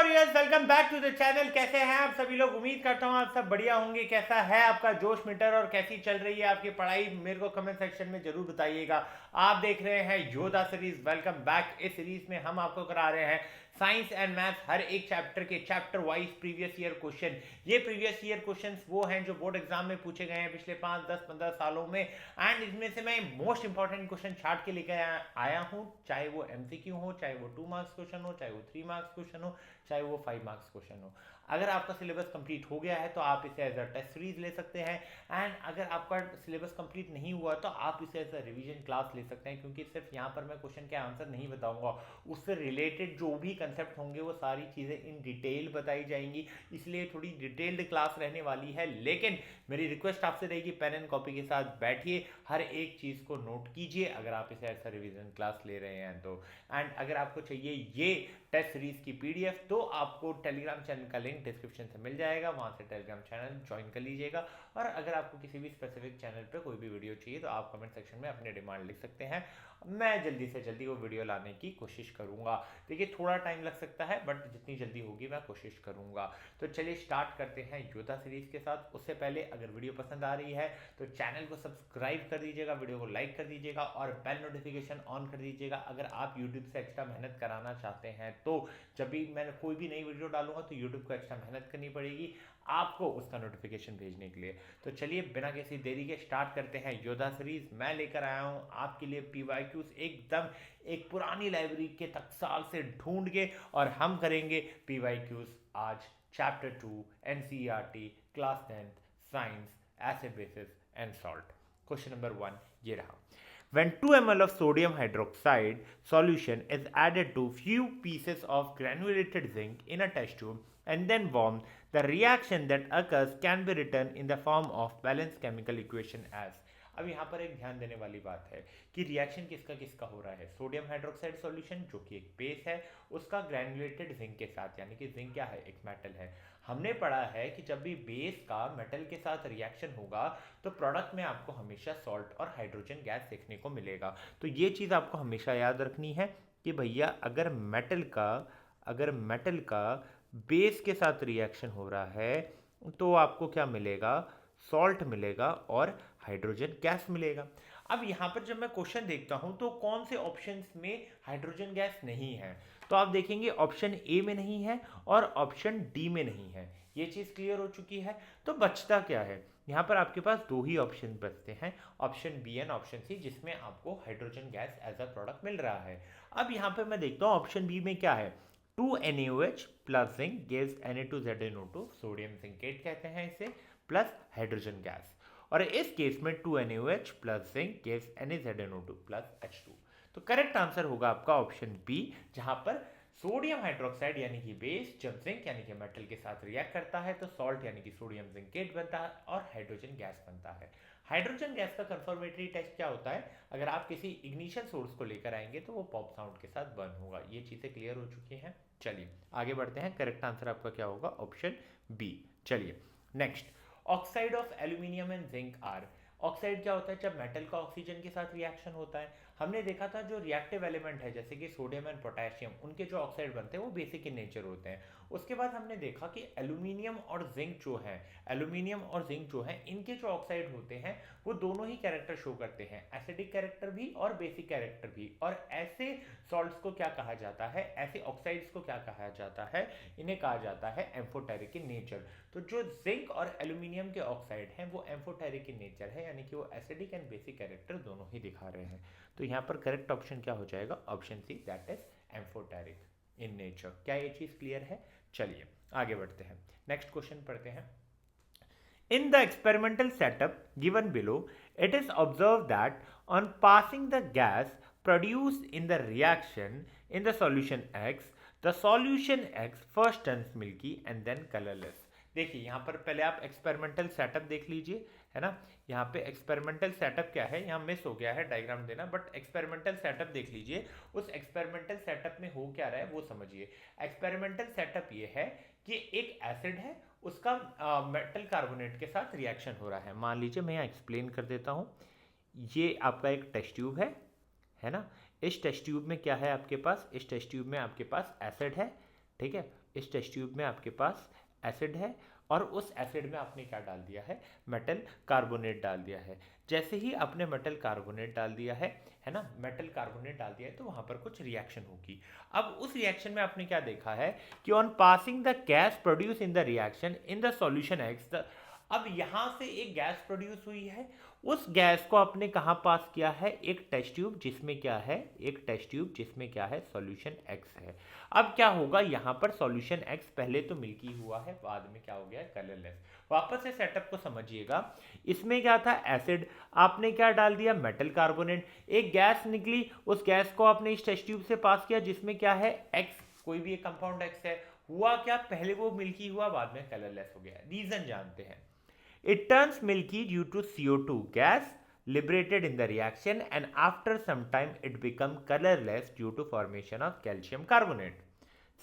Warriors, welcome back to the channel. कैसे हैं आप सभी लोग? उम्मीद करता हूँ आप सब बढ़िया होंगे। कैसा है आपका जोश मीटर और कैसी चल रही है आपकी पढ़ाई, मेरे को कमेंट सेक्शन में जरूर बताइएगा। आप देख रहे हैं योद्धा सीरीज, वेलकम बैक। इस सीरीज में हम आपको करा रहे हैं साइंस एंड मैथ्स, हर एक चैप्टर के chapter wise previous year question. ये प्रीवियस ईयर क्वेश्चंस वो हैं जो बोर्ड एग्जाम में पूछे गए हैं पिछले 5, 10, 15 सालों में। एंड इसमें से मैं मोस्ट इंपॉर्टेंट क्वेश्चन छाट के लेकर आया हूँ, चाहे वो एमसीक्यू हो, चाहे वो 2 मार्क्स क्वेश्चन हो, चाहे वो 3 मार्क्स क्वेश्चन हो, चाहे वो 5 मार्क्स क्वेश्चन हो। अगर आपका सिलेबस कंप्लीट हो गया है तो आप इसे एज अ टेस्ट सीरीज ले सकते हैं। एंड अगर आपका सिलेबस कंप्लीट नहीं हुआ तो आप इसे एज अ रिवीजन क्लास ले सकते हैं, क्योंकि सिर्फ यहाँ पर मैं क्वेश्चन के आंसर नहीं बताऊंगा, उससे रिलेटेड जो भी कंसेप्ट होंगे वो सारी चीज़ें इन डिटेल बताई जाएंगी। इसलिए थोड़ी डिटेल्ड क्लास रहने वाली है। लेकिन मेरी रिक्वेस्ट आपसे रहेगी, पेन एंड कॉपी के साथ बैठिए, हर एक चीज़ को नोट कीजिए अगर आप इसे ऐसा रिवीजन क्लास ले रहे हैं तो। एंड अगर आपको चाहिए ये टेस्ट सीरीज की पीडीएफ तो आपको टेलीग्राम चैनल का लिंक डिस्क्रिप्शन से मिल जाएगा, वहां से टेलीग्राम चैनल ज्वाइन कर लीजिएगा। और अगर आपको किसी भी स्पेसिफिक चैनल पे कोई भी वीडियो चाहिए तो आप कमेंट सेक्शन में अपने डिमांड लिख सकते हैं, मैं जल्दी से जल्दी वो वीडियो लाने की कोशिश करूंगा। देखिए थोड़ा टाइम लग सकता है, बट जितनी जल्दी होगी मैं कोशिश करूंगा। तो चलिए स्टार्ट करते हैं योद्धा सीरीज के साथ। उससे पहले अगर वीडियो पसंद आ रही है तो चैनल को सब्सक्राइब कर दीजिएगा, वीडियो को लाइक कर दीजिएगा और बेल नोटिफिकेशन ऑन कर दीजिएगा। अगर आप यूट्यूब से एक्स्ट्रा मेहनत कराना चाहते हैं तो जब भी मैं कोई भी नई वीडियो डालूंगा तो यूट्यूब को एक्स्ट्रा मेहनत करनी पड़ेगी आपको उसका नोटिफिकेशन भेजने के लिए। तो चलिए बिना किसी देरी के स्टार्ट करते हैं योद्धा सीरीज। मैं लेकर आया हूं आपके लिए पीवाईक्यूज एकदम एक पुरानी लाइब्रेरी के टकसाल से ढूंढ के, और हम करेंगे पीवाईक्यूज आज chapter 2 NCERT class 10th science acid basis and salt. Question number 1 ये रहा। When 2 ml of sodium hydroxide solution is added to few pieces of granulated zinc in a test tube and then warmed, the reaction that occurs can be written in the form of balanced chemical equation as। अब यहाँ पर एक ध्यान देने वाली बात है कि रिएक्शन किसका किसका हो रहा है। सोडियम हाइड्रोक्साइड सॉल्यूशन जो कि एक बेस है, उसका ग्रैनुलेटेड जिंक के साथ, यानी कि जिंक क्या है, एक मेटल है। हमने पढ़ा है कि जब भी बेस का मेटल के साथ रिएक्शन होगा तो प्रोडक्ट में आपको हमेशा सॉल्ट और हाइड्रोजन गैस देखने को मिलेगा। तो ये चीज़ आपको हमेशा याद रखनी है कि भैया अगर मेटल का बेस के साथ रिएक्शन हो रहा है तो आपको क्या मिलेगा, सॉल्ट मिलेगा और हाइड्रोजन गैस मिलेगा। अब यहाँ पर जब मैं क्वेश्चन देखता हूँ तो कौन से ऑप्शंस में हाइड्रोजन गैस नहीं है, तो आप देखेंगे ऑप्शन ए में नहीं है और ऑप्शन डी में नहीं है। ये चीज़ क्लियर हो चुकी है। तो बचता क्या है, यहाँ पर आपके पास 2 ही ऑप्शन बचते हैं, option B and option C, जिसमें आपको hydrogen gas as a product मिल रहा है। अब यहाँ पर मैं देखता हूँ ऑप्शन बी में क्या है, 2NaOH plus zinc gives Na2ZnO2, sodium zincate कहते हैं इसे, प्लस हाइड्रोजन गैस। और इस केस में 2NaOH plus zinc gives NaZnO2 plus H2। तो करेक्ट आंसर होगा आपका ऑप्शन बी, जहां पर सोडियम हाइड्रोक्साइड यानी कि बेस जब जिंक यानी कि मेटल के साथ रिएक्ट करता है तो सॉल्ट यानी कि सोडियम जिंकेट बनता है और हाइड्रोजन गैस बनता है। हाइड्रोजन गैस का कंफर्मेटरी टेस्ट क्या होता है, अगर आप किसी इग्निशन सोर्स को लेकर आएंगे तो वो पॉप साउंड के साथ बर्न होगा। ये चीजें क्लियर हो चुकी हैं। चलिए आगे बढ़ते हैं। करेक्ट आंसर आपका क्या होगा, ऑप्शन बी। चलिए next, oxide of aluminium and zinc are. Oxide क्या होता है, जब मेटल का ऑक्सीजन के साथ रिएक्शन होता है। हमने देखा था जो रिएक्टिव एलिमेंट है जैसे कि सोडियम एंड पोटेशियम, उनके जो ऑक्साइड बनते हैं वो बेसिक इन नेचर होते हैं। उसके बाद हमने देखा कि एल्यूमिनियम और जिंक जो है, एल्यूमिनियम और जिंक जो है, इनके जो ऑक्साइड होते हैं वो दोनों ही कैरेक्टर शो करते हैं, एसिडिक कैरेक्टर भी और बेसिक कैरेक्टर भी। और ऐसे सॉल्ट्स को क्या कहा जाता है, ऐसे ऑक्साइड्स को क्या कहा जाता है, इन्हें कहा जाता है एम्फोटेरिक इन नेचर। तो जो जिंक और एल्यूमिनियम के ऑक्साइड हैं वो एम्फोटेरिक इन नेचर है, यानी कि वो एसिडिक एंड बेसिक कैरेक्टर दोनों ही दिखा रहे हैं। तो यहाँ पर करेक्ट ऑप्शन क्या हो जाएगा, option C, that is amphoteric in nature. क्या ये चीज क्लियर है? चलिए आगे बढ़ते हैं, नेक्स्ट क्वेश्चन पढ़ते हैं। In the experimental setup given below, it is observed that on passing the gas produced in the reaction in the solution X, the solution X first turns milky and then colorless। देखिए यहाँ पर पहले आप experimental setup देख लीजिए, है ना। यहाँ पे एक्सपेरिमेंटल सेटअप क्या है, यहाँ मिस हो गया है डायग्राम देना, बट एक्सपेरिमेंटल सेटअप देख लीजिए। उस एक्सपेरिमेंटल सेटअप में हो क्या रहा है वो समझिए। एक्सपेरिमेंटल सेटअप ये है कि एक एसिड है, उसका मेटल कार्बोनेट के साथ रिएक्शन हो रहा है। मान लीजिए मैं यहाँ एक्सप्लेन कर देता हूँ। ये आपका एक टेस्ट ट्यूब है ना। इस टेस्ट ट्यूब में क्या है आपके पास, इस टेस्ट ट्यूब में आपके पास एसिड है, ठीक है, इस टेस्ट ट्यूब में आपके पास एसिड है और उस एसिड में आपने क्या डाल दिया है, मेटल कार्बोनेट डाल दिया है। जैसे ही आपने मेटल कार्बोनेट डाल दिया है ना, मेटल कार्बोनेट डाल दिया है तो वहां पर कुछ रिएक्शन होगी। अब उस रिएक्शन में आपने क्या देखा है कि on passing the gas produce in the reaction in the solution x, अब यहां से एक गैस प्रोड्यूस हुई है, उस गैस को आपने कहां पास किया है, एक टेस्ट ट्यूब जिसमें क्या है, एक टेस्ट ट्यूब जिसमें क्या है, सॉल्यूशन एक्स है। अब क्या होगा, यहां पर सॉल्यूशन एक्स पहले तो मिल्की हुआ है, बाद में क्या हो गया, कलरलेस। वापस से सेटअप को समझिएगा, इसमें क्या था, एसिड, आपने क्या डाल दिया, मेटल कार्बोनेट, एक गैस निकली, उस गैस को आपने इस टेस्ट ट्यूब से पास किया जिसमें क्या है, एक्स, कोई भी एक कंपाउंड एक्स है। हुआ क्या, पहले वो मिल्की हुआ, बाद में कलरलेस हो गया। रीजन जानते हैं, it turns milky due to CO2 gas liberated in the reaction, and after some time it becomes colorless due to formation of calcium carbonate.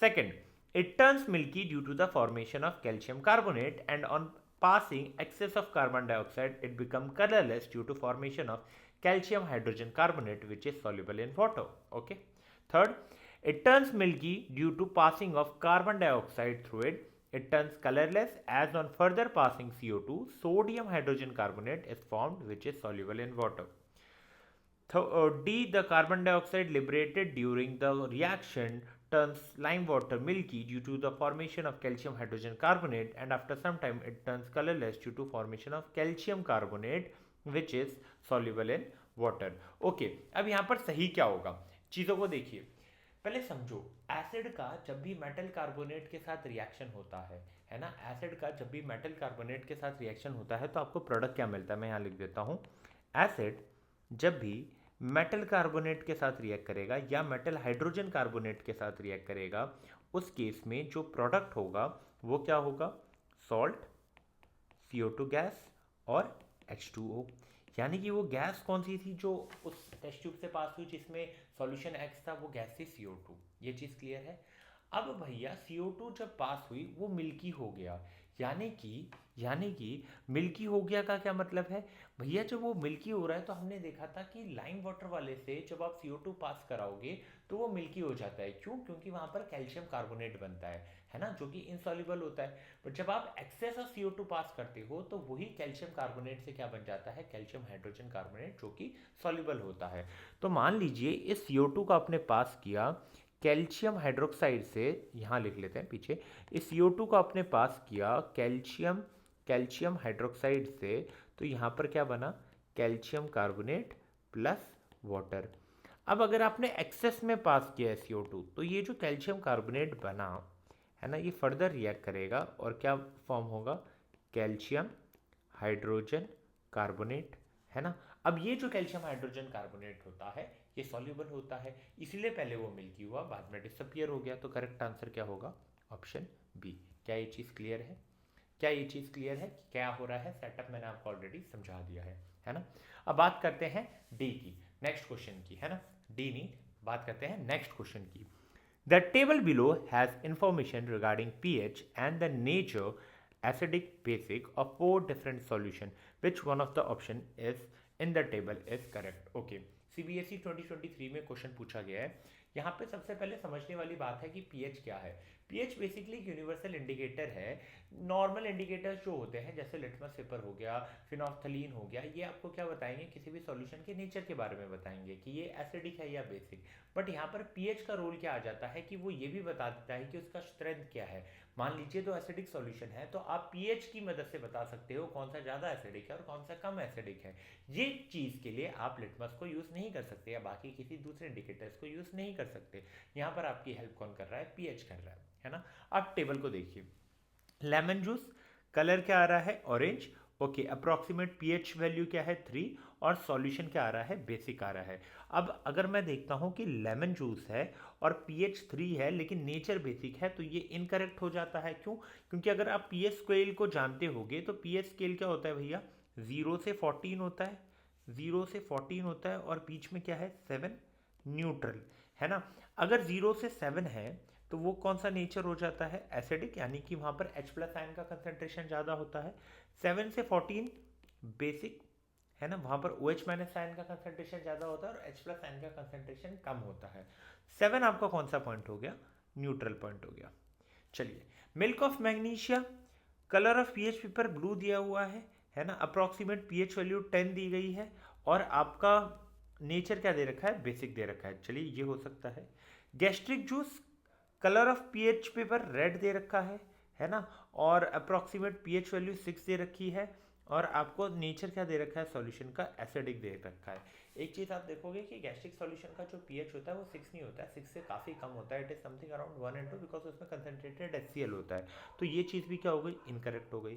Second, it turns milky due to the formation of calcium carbonate, and on passing excess of carbon dioxide it becomes colorless due to formation of calcium hydrogen carbonate, which is soluble in water. Okay. Third, it turns milky due to passing of carbon dioxide through it. It turns colorless as on further passing CO2, sodium hydrogen carbonate is formed, which is soluble in water. D, the carbon dioxide liberated during the reaction turns lime water milky due to the formation of calcium hydrogen carbonate, and after some time it turns colorless due to formation of calcium carbonate, which is soluble in water. Okay, अब यहाँ पर सही क्या होगा, चीज़ों को देखिए, पहले समझो, एसिड का जब भी मेटल कार्बोनेट के साथ रिएक्शन होता है ना, एसिड का जब भी मेटल कार्बोनेट के साथ रिएक्शन होता है तो आपको प्रोडक्ट क्या मिलता है, मैं यहाँ लिख देता हूँ। एसिड जब भी मेटल कार्बोनेट के साथ रिएक्ट करेगा या मेटल हाइड्रोजन कार्बोनेट के साथ रिएक्ट करेगा, उस केस में जो प्रोडक्ट होगा वो क्या होगा, सॉल्ट, CO2 गैस और H2O। यानी कि वो गैस कौन सी थी जो उस टेस्ट ट्यूब से पास हुई जिसमें सॉल्यूशन एक्स था, वो गैस थी CO2। ये चीज़ क्लियर है। अब भैया CO2 जब पास हुई वो मिल्की हो गया, यानी कि मिल्की हो गया का क्या मतलब है भैया, जब वो मिल्की हो रहा है तो हमने देखा था कि लाइम वाटर वाले से जब आप CO2 पास कराओगे तो वो मिल्की हो जाता है। क्यों, क्योंकि वहां पर कैल्शियम कार्बोनेट बनता है ना, जो कि इनसॉल्युबल होता है। पर जब आप एक्सेस ऑफ CO2 पास करते हो तो वही कैल्शियम कार्बोनेट से क्या बन जाता है, कैल्शियम हाइड्रोजन कार्बोनेट, जो कि सॉल्युबल होता है। तो मान लीजिए इस CO2 का आपने पास किया कैल्शियम हाइड्रोक्साइड से, यहाँ लिख लेते हैं पीछे, इस CO2 को आपने पास किया कैल्शियम हाइड्रोक्साइड से, तो यहाँ पर क्या बना, कैल्शियम कार्बोनेट प्लस वाटर। अब अगर आपने एक्सेस में पास किया है CO2, तो ये जो कैल्शियम कार्बोनेट बना है ना, ये फर्दर रिएक्ट करेगा और क्या फॉर्म होगा, कैल्शियम हाइड्रोजन कार्बोनेट, है ना। अब ये जो कैल्शियम हाइड्रोजन कार्बोनेट होता है ये सॉल्युबल होता है, इसलिए पहले वो मिल्की हुआ, बाद में डिसअपियर हो गया। तो करेक्ट आंसर क्या होगा, ऑप्शन बी। क्या ये चीज़ क्लियर है, क्या ये चीज़ क्लियर है कि क्या हो रहा है, सेटअप मैंने आपको ऑलरेडी समझा दिया है ना। अब बात करते हैं डी की, नेक्स्ट क्वेश्चन की, है ना। डी नहीं, बात करते हैं नेक्स्ट क्वेश्चन की। The table below has information regarding pH and the nature acidic basic of 4 different solution. Which one of the option is in the table is correct? Okay. CBSE 2023 में question पूछा गया है। यहाँ पे सबसे पहले समझने वाली बात है कि पीएच क्या है। पीएच बेसिकली यूनिवर्सल इंडिकेटर है। नॉर्मल इंडिकेटर्स जो होते हैं जैसे लिटमस पेपर हो गया, फिनोल्फथलीन हो गया, ये आपको क्या बताएंगे, किसी भी सॉल्यूशन के नेचर के बारे में बताएंगे कि ये एसिडिक है या बेसिक। बट यहाँ पर पीएच का रोल क्या आ जाता है कि वो ये भी बता देता है कि उसका स्ट्रेंथ क्या है। मान लीजिए तो एसिडिक सॉल्यूशन है तो आप पीएच की मदद से बता सकते हो कौन सा ज़्यादा एसिडिक है और कौन सा कम एसिडिक है। ये चीज़ के लिए आप लिटमस को यूज़ नहीं कर सकते या बाकी किसी दूसरे इंडिकेटर्स को यूज़ नहीं कर सकते। यहाँ पर आपकी हेल्प कौन कर रहा है, पीएच कर रहा है ना। अब टेबल को देखिए, लेमन जूस कलर क्या आ रहा है, orange. Okay, approximate pH value क्या है, 3, और सॉल्यूशन क्या आ रहा है, बेसिक आ रहा है। अब अगर मैं देखता हूं कि लेमन जूस है और पीएच 3 है लेकिन नेचर बेसिक है, तो ये इनकरेक्ट हो जाता है। क्यों, क्योंकि अगर आप पीएच स्केल को जानते होगे तो पीएच स्केल क्या होता है भैया, 0 से 14 होता है, 0 से 14 होता है और बीच में क्या है, 7, न्यूट्रल, है ना। अगर 0 से 7 है तो वो कौन सा नेचर हो जाता है, एसिडिक, यानी कि वहां पर H प्लस आयन का कंसंट्रेशन ज़्यादा होता है। 7 से 14 बेसिक, है ना, वहां पर OH माइनस आयन का कंसंट्रेशन ज़्यादा होता है और H प्लस आयन का कंसंट्रेशन कम होता है। 7 आपका कौन सा पॉइंट हो गया, न्यूट्रल पॉइंट हो गया। चलिए, milk of magnesia, colour of pH paper blue दिया हुआ है ना, अप्रोक्सीमेट पीएच वैल्यू 10 दी गई है, और आपका नेचर क्या दे रखा है, बेसिक दे रखा है। चलिए ये हो सकता है। Gastric juice, colour of pH paper red दे रखा है ना, और अप्रोक्सीमेट पीएच वैल्यू 6 दे रखी है, और आपको नेचर क्या दे रखा है, सॉल्यूशन का एसिडिक दे रखा है। एक चीज़ आप देखोगे कि गैस्ट्रिक सॉल्यूशन का जो पीएच होता है वो 6 नहीं होता है, 6 से काफ़ी कम होता है, it is something around 1 and 2, because उसमें कंसनट्रेटेड HCl होता है। तो ये चीज़ भी क्या हो गई, इनकरेक्ट हो गई।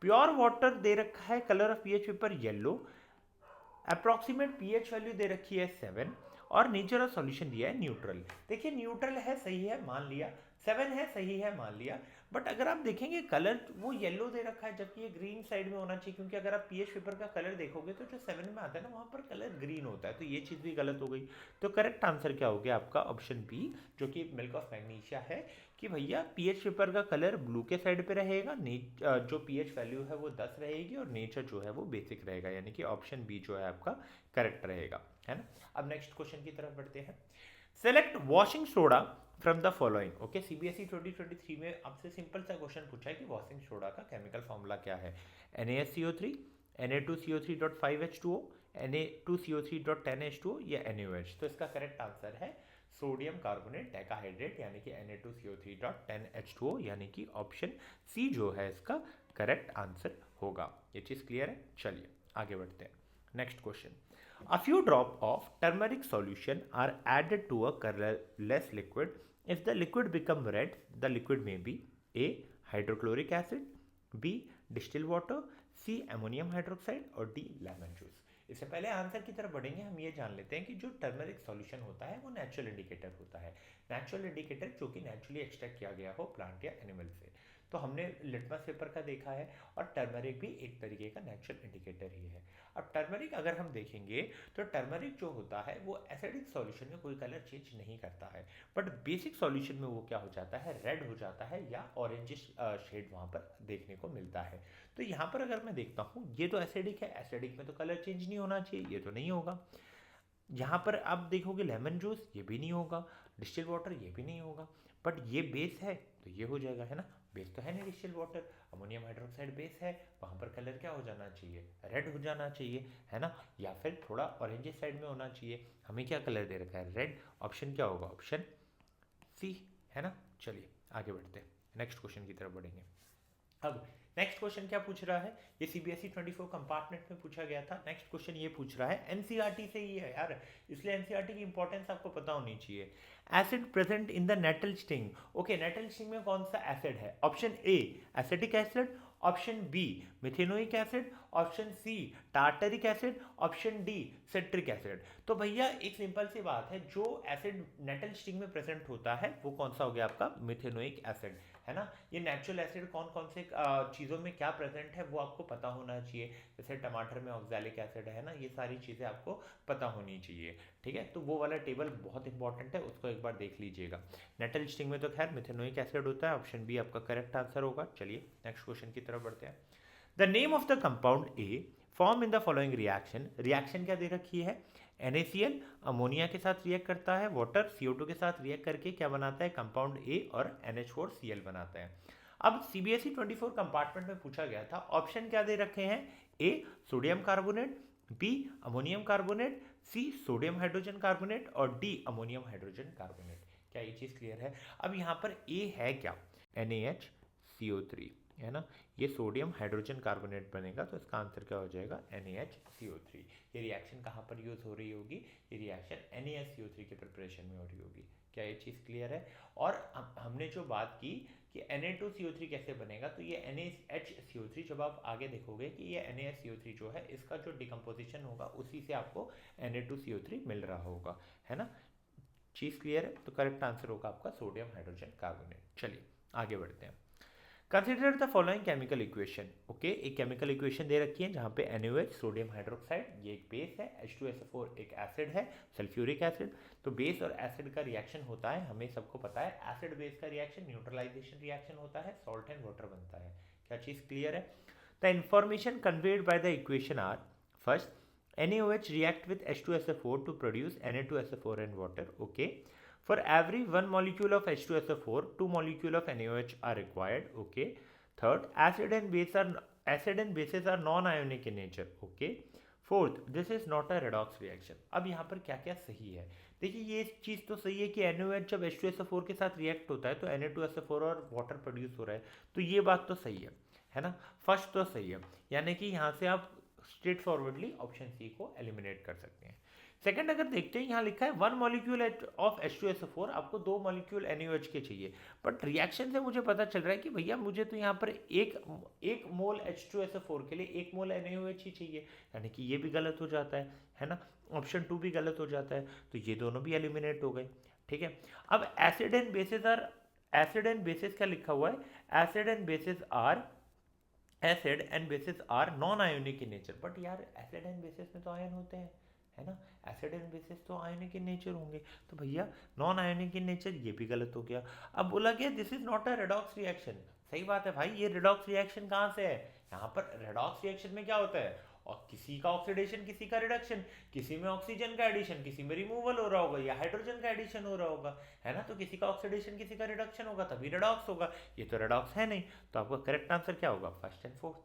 प्योर वाटर दे रखा है, colour of pH paper yellow, approximate pH value दे रखी है 7, और नेचर ऑफ सॉल्यूशन दिया है न्यूट्रल। देखिए न्यूट्रल है, सही है, मान लिया। 7 है, सही है, मान लिया। बट अगर आप देखेंगे कलर वो येलो दे रखा है, जबकि ये ग्रीन साइड में होना चाहिए, क्योंकि अगर आप पीएच पेपर का कलर देखोगे तो जो 7 में आता है ना, वहाँ पर कलर ग्रीन होता है, तो ये चीज़ भी गलत हो गई। तो करेक्ट आंसर क्या हो गया आपका, ऑप्शन बी, जो कि मिल्क ऑफ मैग्नीशिया है, कि भैया पीएच पेपर का कलर ब्लू के साइड पे रहेगा, जो पीएच वैल्यू है वो 10 रहेगी, और नेचर जो है वो बेसिक रहेगा, यानी कि ऑप्शन बी जो है आपका करेक्ट रहेगा, है ना। अब नेक्स्ट क्वेश्चन की तरफ बढ़ते हैं। Select washing soda from the following. Okay, CBSE 2023 में आपसे सिंपल सा क्वेश्चन पूछा है कि वॉशिंग सोडा का केमिकल फॉर्मूला क्या है। NaSCO3, Na2CO3.5H2O, Na2CO3.10H2O या NaOH। तो इसका करेक्ट आंसर है सोडियम कार्बोनेट डेकाहाइड्रेट, यानी कि Na2CO3.10H2O, यानी कि ऑप्शन सी जो है इसका करेक्ट आंसर होगा। ये चीज़ क्लियर है। चलिए आगे बढ़ते हैं। Next question. A few drops of turmeric solution are added to a colorless liquid. If the liquid become red, the liquid may be A. hydrochloric acid, B. distilled water, C. ammonium hydroxide और D. lemon juice। इससे पहले answer की तरफ बढ़ेंगे, हम ये जान लेते हैं कि जो टर्मरिक सॉल्यूशन होता है वो नेचुरल इंडिकेटर होता है। नेचुरल इंडिकेटर जो कि नेचुरली एक्सट्रैक्ट किया गया हो प्लांट या एनिमल से। तो हमने लिटमस पेपर का देखा है, और टर्मरिक भी एक तरीके का नेचुरल इंडिकेटर ही है। अब टर्मरिक अगर हम देखेंगे तो टर्मरिक जो होता है वो एसिडिक सॉल्यूशन में कोई कलर चेंज नहीं करता है, बट बेसिक सॉल्यूशन में वो क्या हो जाता है, रेड हो जाता है, या ऑरेंजिश शेड वहाँ पर देखने को मिलता है। तो यहाँ पर अगर मैं देखता हूँ, ये तो एसिडिक है, एसिडिक में तो कलर चेंज नहीं होना चाहिए, ये तो नहीं होगा। यहाँ पर आप देखोगे लेमन जूस, ये भी नहीं होगा, डिस्टिल वाटर ये भी नहीं होगा, बट ये बेस है तो ये हो जाएगा, है ना। बेस तो है नहीं distil water, ammonium hydroxide base है, वहाँ पर कलर क्या हो जाना चाहिए, रेड हो जाना चाहिए, है ना, या फिर थोड़ा ऑरेंज साइड में होना चाहिए। हमें क्या कलर दे रखा है, रेड। ऑप्शन क्या होगा, ऑप्शन सी, है ना। चलिए आगे बढ़ते हैं, नेक्स्ट क्वेश्चन की तरफ बढ़ेंगे। अब नेक्स्ट क्वेश्चन क्या पूछ रहा है, ये सीबीएसई 24 कंपार्टमेंट में पूछा गया था। नेक्स्ट क्वेश्चन ये पूछ रहा है, एनसीईआरटी से ही है यार, इसलिए एनसीईआरटी की इंपॉर्टेंस आपको पता होनी चाहिए। Acid present in the nettle sting. Okay, nettle sting में कौन सा एसिड है, option A acetic acid, option B methanoic acid, option C tartaric acid, option D citric acid. तो भैया एक सिंपल सी बात है, जो एसिड नेटल स्टिंग में प्रेजेंट होता है वो कौन सा हो गया आपका, मिथेनोइक एसिड, है ना। ये नेचुरल एसिड कौन कौन से चीज़ों में क्या प्रेजेंट है वो आपको पता होना चाहिए, जैसे टमाटर में ऑक्सैलिक एसिड है ना, ये सारी चीज़ें आपको पता होनी चाहिए, ठीक है। तो वो वाला टेबल बहुत इंपॉर्टेंट है, उसको एक बार देख लीजिएगा। नेटल स्टिंग में तो खैर मिथेनोइक एसिड होता है, ऑप्शन बी आपका करेक्ट आंसर होगा। चलिए नेक्स्ट क्वेश्चन की तरफ बढ़ते हैं। The name of the compound A form in the following reaction. Reaction क्या दे रखी है, NaCl अमोनिया के साथ रिएक्ट करता है, वाटर CO2 के साथ रिएक्ट करके क्या बनाता है, कंपाउंड ए और NH4Cl बनाता है। अब सीबीएसई 24 कंपार्टमेंट में पूछा गया था, ऑप्शन क्या दे रखे हैं, A sodium carbonate, B ammonium carbonate, C sodium hydrogen carbonate और डी अमोनियम हाइड्रोजन कार्बोनेट। क्या ये चीज़ क्लियर है। अब यहाँ पर ए है क्या, NaHCO3, है ना, ये सोडियम हाइड्रोजन कार्बोनेट बनेगा, तो इसका आंसर क्या हो जाएगा, NaHCO3। ये रिएक्शन कहाँ पर यूज हो रही होगी, ये रिएक्शन NaSCO3 के प्रिपरेशन में हो रही होगी। क्या ये चीज़ क्लियर है। और हमने जो बात की कि Na2CO3 कैसे बनेगा, तो ये NaHCO3 जब आप आगे देखोगे कि ये NaSCO3 जो है इसका जो डिकम्पोजिशन होगा उसी से आपको Na2CO3 मिल रहा होगा, है ना। चीज़ क्लियर है। तो करेक्ट आंसर होगा आपका सोडियम हाइड्रोजन कार्बोनेट। चलिए आगे बढ़ते हैं। Consider the following chemical equation. Okay, एक केमिकल इक्वेशन दे रखी है जहाँ पे NaOH सोडियम हाइड्रोक्साइड, ये एक बेस है, H2SO4 एक एसिड है, सल्फ्यूरिक एसिड। तो बेस और एसिड का रिएक्शन होता है, हमें सबको पता है, एसिड बेस का रिएक्शन न्यूट्रलाइजेशन रिएक्शन होता है, सॉल्ट एंड वाटर बनता है। क्या चीज़ क्लियर है। The information conveyed by the equation are, first NaOH react with H2SO4 to produce Na2SO4 and water. Okay. For every one molecule of H2SO4, two molecule of NaOH are required. Okay. Third, acid and bases are non-ionic in nature. Okay. Fourth, this is not a redox reaction. अब यहाँ पर क्या क्या सही है? देखिए ये चीज़ तो सही है कि NaOH जब H2SO4 के साथ रिएक्ट होता है तो Na2SO4 और वाटर प्रोड्यूस हो रहा है, तो ये बात तो सही है ना. फर्स्ट तो सही है, यानी कि यहाँ से आप स्ट्रेट फॉरवर्डली ऑप्शन सी को एलिमिनेट कर सकते हैं. सेकंड अगर देखते हैं, यहाँ लिखा है वन मॉलिक्यूल ऑफ H2SO4, आपको दो मॉलिक्यूल NaOH के चाहिए. बट रिएक्शन से मुझे पता चल रहा है कि भैया मुझे तो यहाँ पर एक मोल H2SO4 के लिए एक मोल NaOH ही चाहिए, यानी कि ये भी गलत हो जाता है ना. ऑप्शन 2 भी गलत हो जाता है, तो ये दोनों भी एलिमिनेट हो गए. ठीक है. अब एसिड एंड बेसिस क्या लिखा हुआ है? Acid and bases are non ionic in nature. But यार एसिड एंड बेसिस में तो आयन होते हैं, है ना. एसिड एंड बेसिस तो आयोनिक इन नेचर होंगे, तो भैया नॉन आयोनिक इन नेचर, ये भी गलत हो गया. अब बोला गया this is not a redox reaction. सही बात है भाई, ये रेडॉक्स रिएक्शन कहाँ से है? यहाँ पर रेडॉक्स रिएक्शन में क्या होता है? और किसी का ऑक्सीडेशन, किसी का रिडक्शन, किसी में ऑक्सीजन का एडिशन, किसी में रिमूवल हो रहा होगा, या हाइड्रोजन का एडिशन हो रहा होगा, है ना. तो किसी का ऑक्सीडेशन, किसी का रिडक्शन होगा, तभी रेडॉक्स होगा. ये तो रेडॉक्स है नहीं, तो आपका करेक्ट आंसर क्या होगा? फर्स्ट एंड फोर्थ,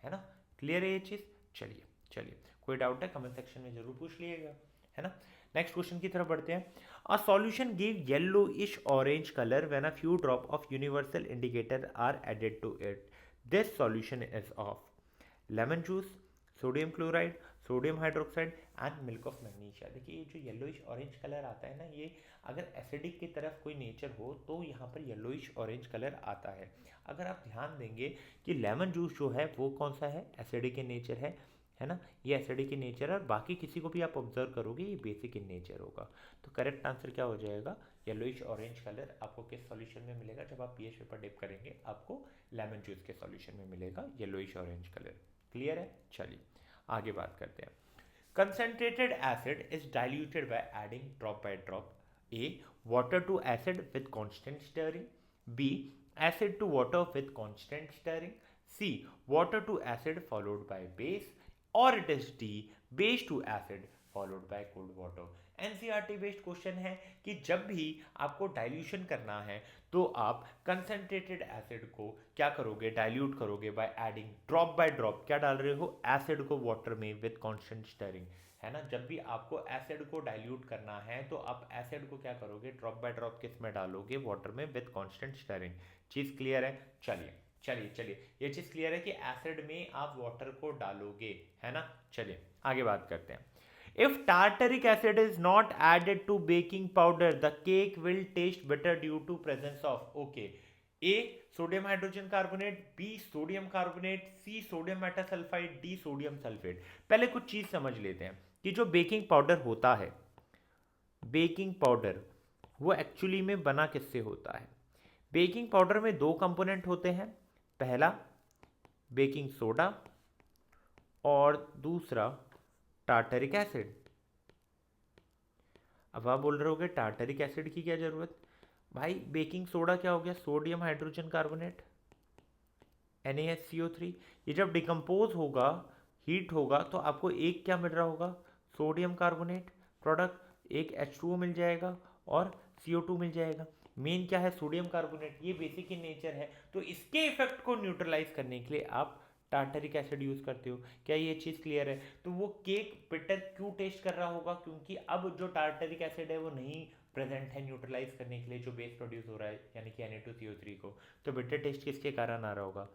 है ना. क्लियर है ये चीज़? चलिए कोई डाउट है कमेंट सेक्शन में जरूर पूछ लीजिएगा, है ना. नेक्स्ट क्वेश्चन की तरफ बढ़ते हैं. A solution give yellowish orange colour when a few drop of universal indicator are added to it. This solution is of lemon juice, sodium chloride, sodium hydroxide and milk of magnesia. देखिए ये जो yellowish orange colour आता है ना, ये अगर acidic की तरफ कोई नेचर हो तो यहाँ पर येलोइश ऑरेंज कलर आता है. अगर आप ध्यान देंगे कि लेमन जूस जो है वो कौन सा है? एसिडिक इन नेचर है ना. ये एसिडिक इन नेचर है, और बाकी किसी को भी आप ऑब्जर्व करोगे ये बेसिक इन नेचर होगा. तो करेक्ट आंसर क्या हो जाएगा? येलोइश ऑरेंज कलर आपको किस सॉल्यूशन में मिलेगा? जब आप पीएच पेपर डिप करेंगे आपको लेमन जूस के सॉल्यूशन में मिलेगा येलोइश ऑरेंज कलर. क्लियर है? चलिए आगे बात करते हैं. Concentrated acid is diluted by adding drop by drop. A, water to acid with constant stirring. B, acid to water with constant stirring. C, water to acid followed by base. और it is D, base to acid followed by cold water. NCERT based question है कि जब भी आपको dilution करना है तो आप कंसंट्रेटेड एसिड को क्या करोगे? डाइल्यूट करोगे bye adding drop by drop. क्या डाल रहे हो? एसिड को वाटर में विद कांस्टेंट स्टरिंग, है ना. जब भी आपको एसिड को डाइल्यूट करना है तो आप एसिड को क्या करोगे? ड्रॉप बाय ड्रॉप किस में डालोगे? वाटर में विद कांस्टेंट स्टरिंग. चीज क्लियर है? चलिए ये चीज क्लियर है कि एसिड में आप वाटर को डालोगे, है ना. चलिए आगे बात करते हैं. If tartaric acid is not added to baking powder, the cake will taste better due to presence of. Okay. A, sodium hydrogen carbonate. B, sodium carbonate. C, sodium metasulfide. D, sodium sulfate. पहले कुछ चीज समझ लेते हैं कि जो baking powder होता है, बेकिंग पाउडर वो एक्चुअली में बना किससे होता है? बेकिंग पाउडर में दो कंपोनेंट होते हैं. पहला बेकिंग सोडा और दूसरा टार्टरिक एसिड. अब आप बोल रहे होगे टार्टरिक एसिड की क्या जरूरत? भाई बेकिंग सोडा क्या हो गया? Sodium hydrogen carbonate, NaHCO3. ये जब डिकम्पोज होगा, हीट होगा, तो आपको एक क्या मिल रहा होगा? Sodium carbonate product. एक H2O मिल जाएगा और CO2 मिल जाएगा. मेन क्या है? Sodium carbonate. ये बेसिक इन नेचर है, तो इसके इफेक्ट को न्यूट्रलाइज करने के लिए आप टार्टरिक एसिड यूज करते हो. क्या ये चीज क्लियर है? तो वो केक बिटर क्यों टेस्ट कर रहा होगा? क्योंकि अब जो टार्टरिक एसिड है वो नहीं प्रेजेंट है न्यूट्रलाइज करने के लिए जो बेस प्रोड्यूस हो रहा है, यानी कि Na2CO3 को. तो बिटर टेस्ट किसके कारण आ रहा होगा?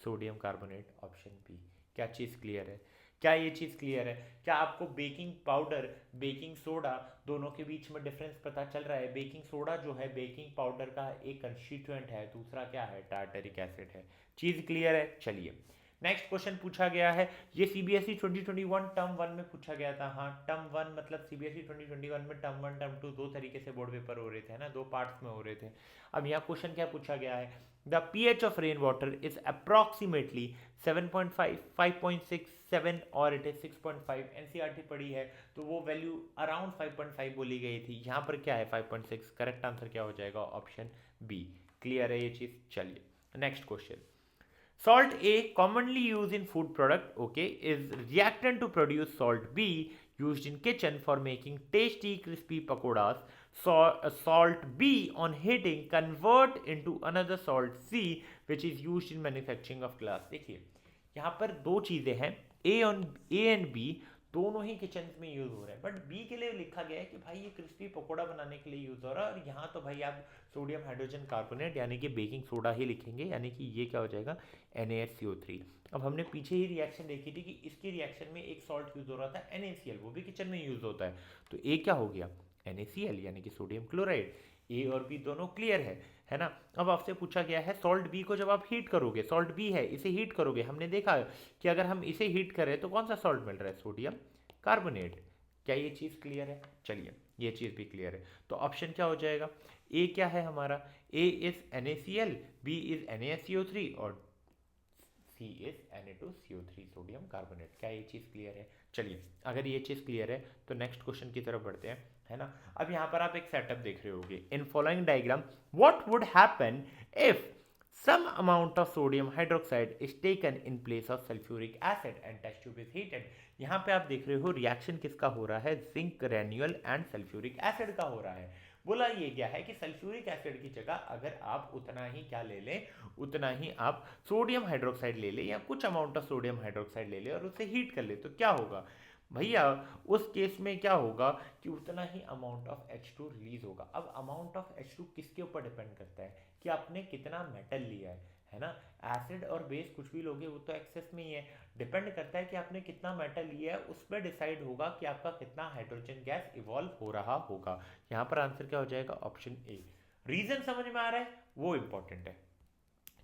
Sodium carbonate. Option B. क्या चीज क्लियर है? क्या ये चीज क्लियर है? क्या आपको बेकिंग पाउडर, बेकिंग सोडा दोनों के बीच में डिफरेंस पता चल रहा है? बेकिंग सोडा जो है बेकिंग पाउडर का एक कंस्टिट्यूएंट है, दूसरा क्या है? टार्टरिक एसिड है. चीज क्लियर है? चलिए नेक्स्ट क्वेश्चन पूछा गया है. ये सीबीएसई 2021 टर्म 1 में पूछा गया था. हाँ, टर्म 1 मतलब सीबीएसई 2021 में टर्म 1 टर्म 2 दो तरीके से बोर्ड पेपर हो रहे थे, है ना. दो पार्ट्स में हो रहे थे. अब यहाँ क्वेश्चन क्या पूछा गया है? The pH of rain water is approximately 7.5, 5.6, 7 और इट इज 6.5. एनसीईआरटी पढ़ी है तो वो वैल्यू अराउंड 5.5 बोली गई थी. यहाँ पर क्या है? 5.6. करेक्ट आंसर क्या हो जाएगा? Option B. क्लियर है ये चीज? चलिए next question. Salt A, commonly used in food product, okay, is reactant to produce salt B, used in kitchen for making tasty crispy pakoras. salt B on heating convert into another salt C which is used in manufacturing of glass। देखिए यहाँ पर दो चीज़ें हैं, A and B दोनों ही kitchen में use हो रहे हैं, बट बी के लिए लिखा गया है कि भाई ये क्रिस्पी पकोड़ा बनाने के लिए यूज़ हो रहा है, और यहाँ तो भाई आप सोडियम हाइड्रोजन कार्बोनेट यानी कि बेकिंग सोडा ही लिखेंगे, यानी कि ये क्या हो जाएगा NaHCO3। अब हमने पीछे ही रिएक्शन देखी थी कि इसकी रिएक्शन में एक सॉल्ट यूज़ हो रहा था NaCl, वो भी किचन में यूज़ होता है, तो ए क्या हो गया NaCl यानी कि सोडियम क्लोराइड। ए और बी दोनों क्लियर है ना। अब आपसे पूछा गया है सॉल्ट बी को जब आप हीट करोगे, सॉल्ट बी है इसे हीट करोगे, हमने देखा कि अगर हम इसे हीट करें तो कौन सा सॉल्ट मिल रहा है, सोडियम कार्बोनेट। क्या ये चीज़ क्लियर है? चलिए ये चीज़ भी क्लियर है, तो ऑप्शन क्या हो जाएगा, ए क्या है हमारा, A is NaCl, B is NaSCO3 और सी इज Na2CO3 सोडियम कार्बोनेट। क्या ये चीज़ क्लियर है? चलिए अगर ये चीज़ क्लियर है तो नेक्स्ट क्वेश्चन की तरफ बढ़ते हैं, है ना। अब यहाँ पर आप एक सेटअप देख रहे होगे, in following diagram what would happen if some amount of sodium hydroxide is taken in place of sulfuric acid and test tube is heated। यहाँ पे आप देख रहे हो रिएक्शन किसका हो रहा है, zinc granule and sulphuric acid का हो रहा है। बोला ये गया है कि सल्फ्यूरिक एसिड की जगह अगर आप उतना ही क्या ले लें, उतना ही आप सोडियम हाइड्रोक्साइड ले लें या कुछ अमाउंट ऑफ सोडियम हाइड्रोक्साइड ले लें और उसे हीट कर ले, तो क्या होगा भैया, उस केस में क्या होगा कि उतना ही अमाउंट ऑफ H2 रिलीज होगा। अब अमाउंट ऑफ H2 किसके ऊपर डिपेंड करता है कि आपने कितना मेटल लिया है ना। एसिड और बेस कुछ भी लोगे वो तो एक्सेस में ही है, डिपेंड करता है कि आपने कितना मेटल लिया है, उस पर डिसाइड होगा कि आपका कितना हाइड्रोजन गैस इवॉल्व हो रहा होगा। यहाँ पर आंसर क्या हो जाएगा, ऑप्शन ए। रीजन समझ में आ रहा है, वो इंपॉर्टेंट है।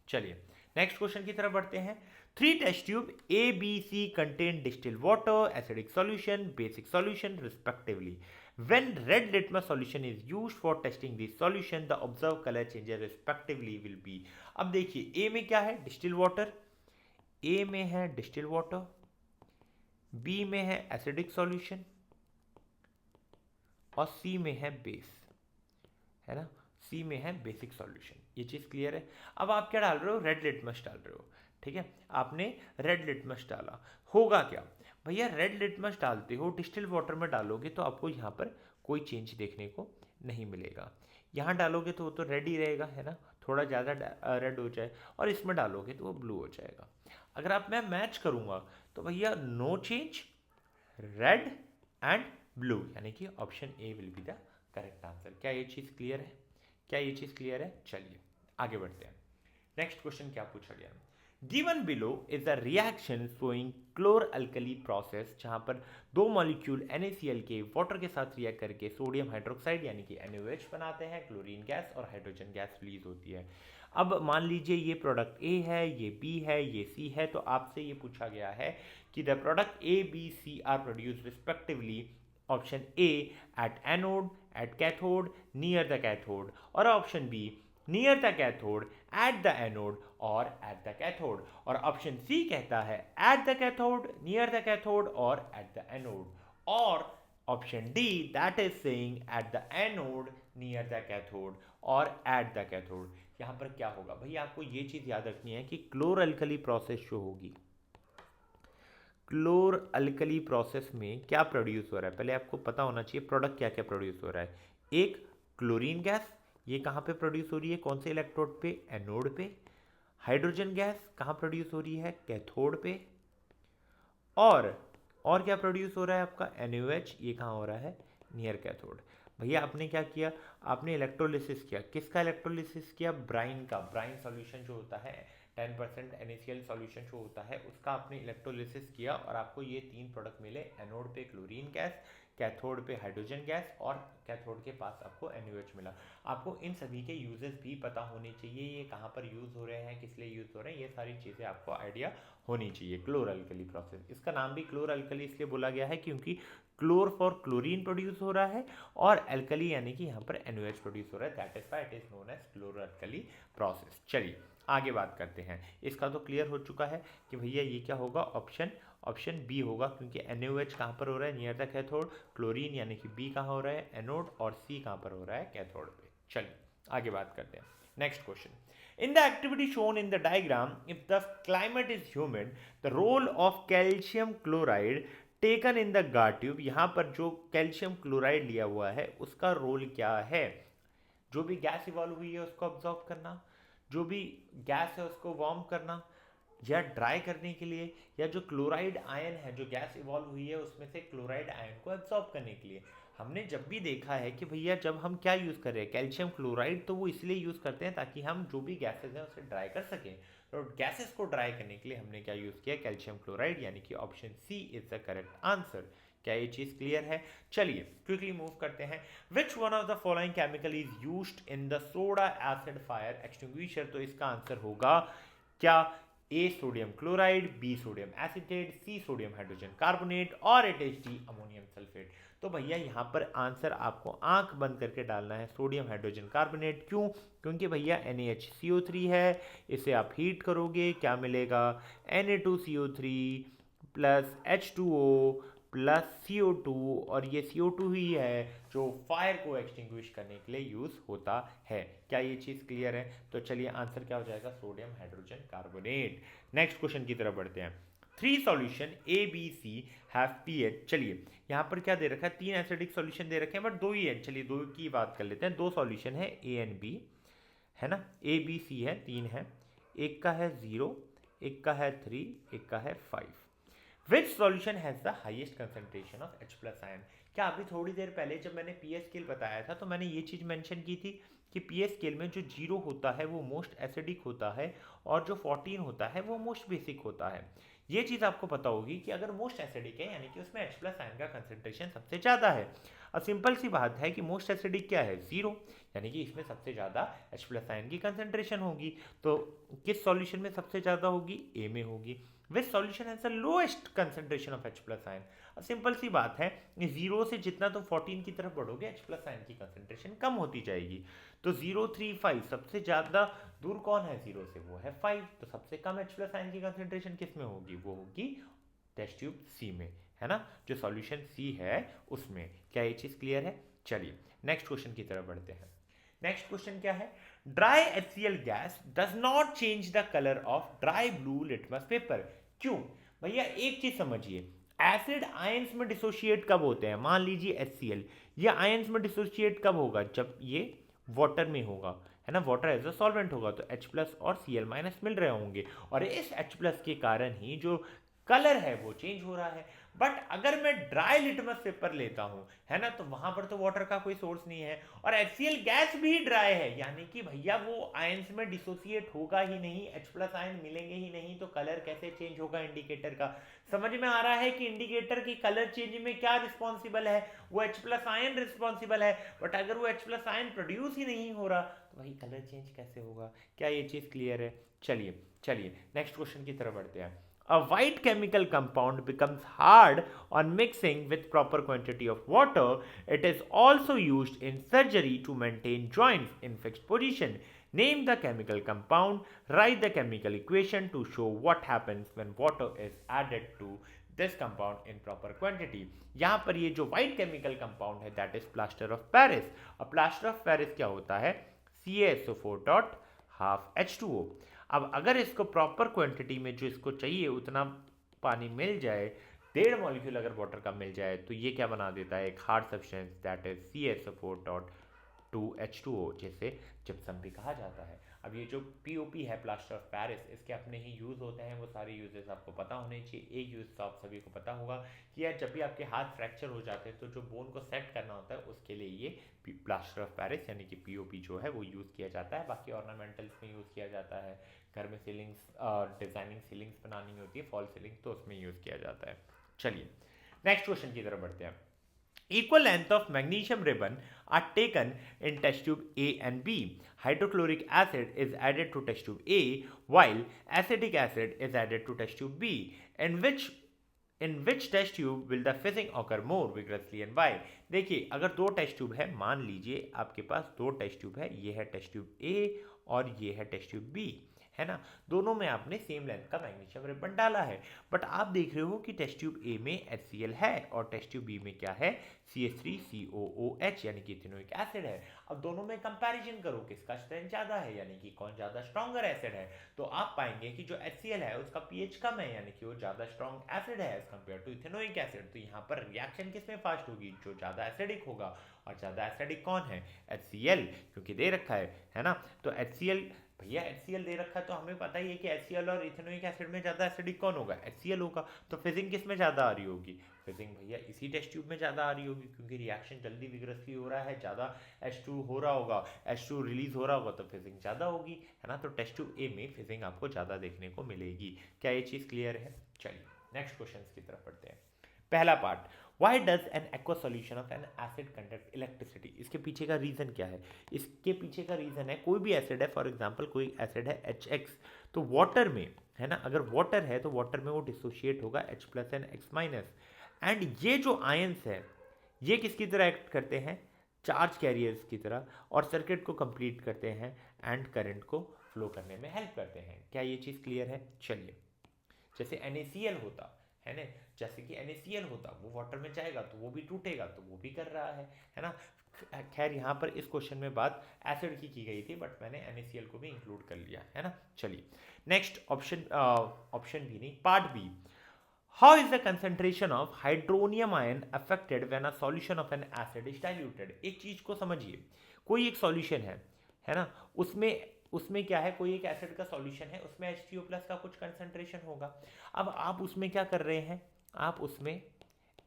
चलिए नेक्स्ट क्वेश्चन की तरफ बढ़ते हैं। 3 test tube A, B, C contain distilled water, acidic solution, basic solution respectively. When red litmus solution is used for testing this solution, the observed color changes respectively will be। अब देखिए A में क्या है, distil water, A में है distil water, B में है acidic solution और C में है बेस, है ना, सी में है बेसिक सॉल्यूशन। ये चीज़ क्लियर है। अब आप क्या डाल रहे हो, रेड लिटमस डाल रहे हो, ठीक है, आपने रेड लिटमस डाला, होगा क्या भैया, रेड लिटमस डालते हो डिस्टिल वाटर में डालोगे तो आपको यहाँ पर कोई चेंज देखने को नहीं मिलेगा। यहाँ डालोगे तो वो तो रेड ही रहेगा, है ना, थोड़ा ज़्यादा रेड हो जाए, और इसमें डालोगे तो वो ब्लू हो जाएगा। अगर आप मैं मैच करूँगा तो भैया no change, red and blue, यानी कि option A will be the correct answer. क्या ये चीज़ क्लियर है? क्या ये चीज़ क्लियर है? चलिए आगे बढ़ते हैं। नेक्स्ट क्वेश्चन क्या पूछा गया, given below is a reaction showing क्लोर alkali process, जहां पर दो मॉलिक्यूल NaCl के वाटर के साथ रिएक्ट करके सोडियम हाइड्रोक्साइड यानी कि NaOH बनाते हैं, क्लोरीन गैस और हाइड्रोजन गैस रिलीज होती है। अब मान लीजिए ये प्रोडक्ट A है, ये B है, ये C है, तो आपसे ये पूछा गया है कि the product A, B, C are produce respectively, option A at anode, at cathode, near the cathode, और option B near the cathode, at the anode और at the cathode, और ऑप्शन C कहता है at the cathode, near the cathode और at the anode, और option D that is saying at the anode, near the cathode और at the cathode। यहाँ पर क्या होगा भैया, आपको ये चीज़ याद रखनी है कि क्लोर अल्कली प्रोसेस जो होगी, क्लोर अल्कली प्रोसेस में क्या प्रोड्यूस हो रहा है, पहले आपको पता होना चाहिए प्रोडक्ट क्या क्या प्रोड्यूस हो रहा है। एक क्लोरीन गैस, ये कहाँ पे प्रोड्यूस हो रही है, कौन से इलेक्ट्रोड पे, एनोड पे। हाइड्रोजन गैस कहाँ प्रोड्यूस हो रही है, कैथोड पे। और क्या प्रोड्यूस हो रहा है आपका, NaOH, ये कहाँ हो रहा है, नियर कैथोड। भैया आपने क्या किया, आपने इलेक्ट्रोलिसिस किया, किसका इलेक्ट्रोलिसिस किया, ब्राइन का। ब्राइन सॉल्यूशन जो होता है 10% NaCl सॉल्यूशन जो होता है उसका आपने इलेक्ट्रोलिसिस किया, और आपको ये 3 प्रोडक्ट मिले, एनोड पे क्लोरीन गैस, कैथोड पे हाइड्रोजन गैस और कैथोड के पास आपको NaOH मिला। आपको इन सभी के यूजेस भी पता होने चाहिए, ये कहाँ पर यूज़ हो रहे हैं, किस लिए यूज़ हो रहे हैं, ये सारी चीज़ें आपको आइडिया होनी चाहिए। क्लोर अल्कली प्रोसेस, इसका नाम भी क्लोर अल्कली इसलिए बोला गया है क्योंकि क्लोर फॉर क्लोरीन प्रोड्यूस हो रहा है और अल्कली यानी कि यहाँ पर NaOH प्रोड्यूस हो रहा है, that is why it is known as chlor alkali process. चलिए आगे बात करते हैं। इसका तो क्लियर हो चुका है कि भैया ये क्या होगा, ऑप्शन बी होगा, क्योंकि NaOH कहाँ पर हो रहा है, नियर द कैथोड, क्लोरीन यानी कि बी कहाँ हो रहा है, एनोड, और सी कहाँ पर हो रहा है, कैथोड पे। चलिए आगे बात करते हैं। Next question, in the activity shown in the diagram, if the climate is humid, the role of calcium chloride taken in the guard tube, यहाँ पर जो कैल्शियम क्लोराइड लिया हुआ है उसका रोल क्या है? जो भी गैस इवॉल्व हुई है उसको ऑब्जॉर्व करना, जो भी गैस है उसको वार्म करना, या ड्राई करने के लिए, या जो क्लोराइड आयन है जो गैस इवॉल्व हुई है उसमें से क्लोराइड आयन को एब्जॉर्ब करने के लिए। हमने जब भी देखा है कि भैया जब हम क्या यूज़ कर रहे हैं कैल्शियम क्लोराइड, तो वो इसलिए यूज़ करते हैं ताकि हम जो भी गैसेज हैं उसे ड्राई कर सकें। तो गैसेस को ड्राई करने के लिए हमने क्या यूज़ किया? कैल्शियम क्लोराइड, यानी कि option C is the correct answer. क्या ये चीज़ क्लियर है? चलिए क्विकली मूव करते हैं। Which one of the following chemical is used in the soda acid fire extinguisher? तो इसका आंसर होगा क्या? A sodium chloride, B sodium acetate, C sodium hydrogen carbonate, और it is D ammonium sulphate. तो भैया यहाँ पर आंसर आपको आंख बंद करके डालना है, सोडियम हाइड्रोजन कार्बोनेट। क्यों? क्योंकि भैया NaHCO3 है, इसे आप हीट करोगे क्या मिलेगा? Na2CO3 plus H2O plus CO2, और ये CO2 ही है जो फायर को एक्सटिंग्विश करने के लिए यूज होता है। क्या ये चीज क्लियर है? तो चलिए आंसर क्या हो जाएगा? Sodium hydrogen carbonate. Next question की तरफ बढ़ते हैं। 3 सॉल्यूशन ABC हैव pH। चलिए यहाँ पर क्या दे रखा है? 3 एसिडिक सॉल्यूशन दे रखे हैं बट 2 ही है। चलिए 2 की बात कर लेते हैं। 2 सॉल्यूशन है A and B, है ना? ABC है, 3 है, एक का है 0, एक का है 3, एक का है 5। Which solution has the highest concentration of H plus ion? क्या अभी थोड़ी देर पहले जब मैंने पीएच स्केल बताया था तो मैंने ये चीज़ मेंशन की थी कि पीएच स्केल में जो 0 होता है वो मोस्ट एसिडिक होता है, और जो 14 होता है वो मोस्ट बेसिक होता है। ये चीज़ आपको पता होगी कि अगर मोस्ट एसिडिक है यानी कि उसमें H प्लस आयन का कंसेंट्रेशन सबसे ज़्यादा है। अब सिंपल सी बात है कि मोस्ट एसिडिक क्या है? 0, यानी कि इसमें सबसे ज़्यादा H प्लस आयन की कंसेंट्रेशन होगी। तो किस सॉल्यूशन में सबसे ज़्यादा होगी? ए में होगी। Which solution has the lowest concentration of H plus ion? अब सिंपल सी बात है, 0 से जितना तुम 14 की तरफ बढ़ोगे H प्लस आयन की कंसेंट्रेशन कम होती जाएगी। तो 0, 3, 5 सबसे ज्यादा दूर कौन है 0 से? वो है 5। तो सबसे कम H प्लस आयन की कंसेंट्रेशन किस में होगी? वो होगी टेस्ट ट्यूब सी में, है ना? जो सॉल्यूशन सी है उसमें। क्या ये चीज क्लियर है? चलिए नेक्स्ट क्वेश्चन की तरफ बढ़ते हैं। नेक्स्ट क्वेश्चन क्या है? Dry HCl gas does not change the colour of dry blue litmus paper. क्यों? भैया एक चीज समझिए, एसिड आयंस में डिसोशिएट कब होते हैं? मान लीजिए HCl, ये आयंस में डिसोशिएट कब होगा? जब ये वाटर में होगा, है ना? वाटर एज अ सॉल्वेंट होगा तो H प्लस और Cl माइनस मिल रहे होंगे, और इस H प्लस के कारण ही जो कलर है वो चेंज हो रहा है। बट अगर मैं ड्राई लिटमस पेपर लेता हूं, है ना, तो वहां पर तो वाटर का कोई सोर्स नहीं है, और HCl गैस भी ड्राई है, यानी कि भैया वो आयंस में डिसोसिएट होगा ही नहीं, H प्लस आयन मिलेंगे ही नहीं, तो कलर कैसे चेंज होगा इंडिकेटर का? समझ में आ रहा है कि इंडिकेटर की कलर चेंज में क्या रिस्पॉन्सिबल है? वो H प्लस आयन रिस्पॉन्सिबल है। बट अगर वो H प्लस आयन प्रोड्यूस ही नहीं हो रहा तो वही कलर चेंज कैसे होगा? क्या ये चीज क्लियर है? चलिए चलिए नेक्स्ट क्वेश्चन की तरफ बढ़ते हैं। A white chemical compound becomes hard on mixing with proper quantity of water. It is also used in surgery to maintain joints in fixed position. Name the chemical compound. Write the chemical equation to show what happens when water is added to this compound in proper quantity. यहाँ पर ये जो white chemical compound है that is plaster of Paris. अब plaster of Paris क्या होता है? CaSO4 dot half H2O. अब अगर इसको प्रॉपर क्वांटिटी में जो इसको चाहिए उतना पानी मिल जाए, 1.5 मॉलिक्यूल अगर वाटर का मिल जाए, तो ये क्या बना देता है? एक hard substance that is CaSO4.2H2O, जिसे जिप्सम भी कहा जाता है। अब ये जो POP है, प्लास्टर ऑफ पेरिस, इसके अपने ही यूज़ होते हैं, वो सारे यूजेस आपको पता होने चाहिए। एक यूज़ तो आप सभी को पता होगा कि यार जब भी आपके हाथ फ्रैक्चर हो जाते हैं तो जो बोन को सेट करना होता है उसके लिए ये प्लास्टर ऑफ पेरिस यानी कि POP जो है वो यूज़ किया जाता है। बाकी ऑर्नामेंटल्स में यूज़ किया जाता है, घर में सीलिंग्स और डिज़ाइनिंग सीलिंग्स बनानी होती है, फॉल सीलिंग, तो उसमें यूज़ किया जाता है। चलिए नेक्स्ट क्वेश्चन की तरफ बढ़ते हैं। Equal length of magnesium ribbon are taken in test tube A and B. Hydrochloric acid is added to test tube A while acetic acid is added to test tube B. In which test tube will the fizzing occur more vigorously and why? देखिए अगर 2 test tube है, मान लीजिए आपके पास 2 test tube है, ये है test tube A और ये है टेस्ट ट्यूब B, है ना, दोनों में आपने सेम लेंथ का मैग्नीशियम रिबन डाला है। बट आप देख रहे हो कि टेस्ट ट्यूब ए में HCl है और टेस्ट ट्यूब बी में क्या है, CH3COOH यानी कि इथेनोइक एसिड है। अब दोनों में कंपैरिजन करो किसका स्ट्रेंथ ज़्यादा है, यानी कि कौन ज़्यादा स्ट्रॉन्गर एसिड है। तो आप पाएंगे कि जो HCl है उसका pH कम है, यानी कि वो ज़्यादा स्ट्रॉन्ग एसिड है as compare to ethanoic acid. तो यहाँ पर रिएक्शन किसमें फास्ट होगी, जो ज़्यादा एसिडिक होगा। और ज़्यादा एसिडिक कौन है, HCl, क्योंकि दे रखा है ना। तो HCl, भैया HCl दे रखा है तो हमें पता ही है कि HCl और इथेनोइक एसिड में ज़्यादा एसिडिक कौन होगा, HCl होगा। तो फिजिंग किस में ज़्यादा आ रही होगी, फिजिंग भैया इसी टेस्ट ट्यूब में ज़्यादा आ रही होगी, क्योंकि रिएक्शन जल्दी विग्रसली हो रहा है, ज़्यादा H2 हो रहा होगा, H2 रिलीज हो रहा होगा, तो फिजिंग ज़्यादा होगी, है ना। तो टेस्ट ट्यूब ए में फिजिंग आपको ज़्यादा देखने को मिलेगी। क्या ये चीज़ क्लियर है? चलिए नेक्स्ट क्वेश्चन की तरफ बढ़ते हैं। पहला part, why does N aqua solution of an acid conduct electricity. इसके पीछे का रीजन क्या है, इसके पीछे का रीजन है कोई भी एसिड है, फॉर एग्जांपल कोई एसिड है HX, तो वाटर में, है ना, अगर वाटर है तो वाटर में वो डिसोशिएट होगा H+ एंड X-। एंड ये जो आयंस है ये किसकी तरह एक्ट करते हैं, चार्ज कैरियर्स की तरह, और सर्किट को कंप्लीट करते हैं एंड करंट को फ्लो करने में हेल्प करते हैं। क्या ये चीज़ क्लियर है? चलिए, जैसे NaCl होता है ना, जैसे कि NaCl होता, वो वाटर में जाएगा तो वो भी टूटेगा, तो वो भी कर रहा है ना। खैर यहाँ पर इस क्वेश्चन में बात एसिड की गई थी, बट मैंने NaCl को भी इंक्लूड कर लिया, है ना। चलिए नेक्स्ट ऑप्शन भी नहीं, part B, how is the concentration of hydronium ion affected when a solution of an acid is diluted. एक चीज को समझिए, कोई एक सॉल्यूशन है ना, उसमें उसमें क्या है, कोई एक एसिड का सॉल्यूशन है, उसमें H3O+ का कुछ कंसेंट्रेशन होगा। अब आप उसमें क्या कर रहे हैं, आप उसमें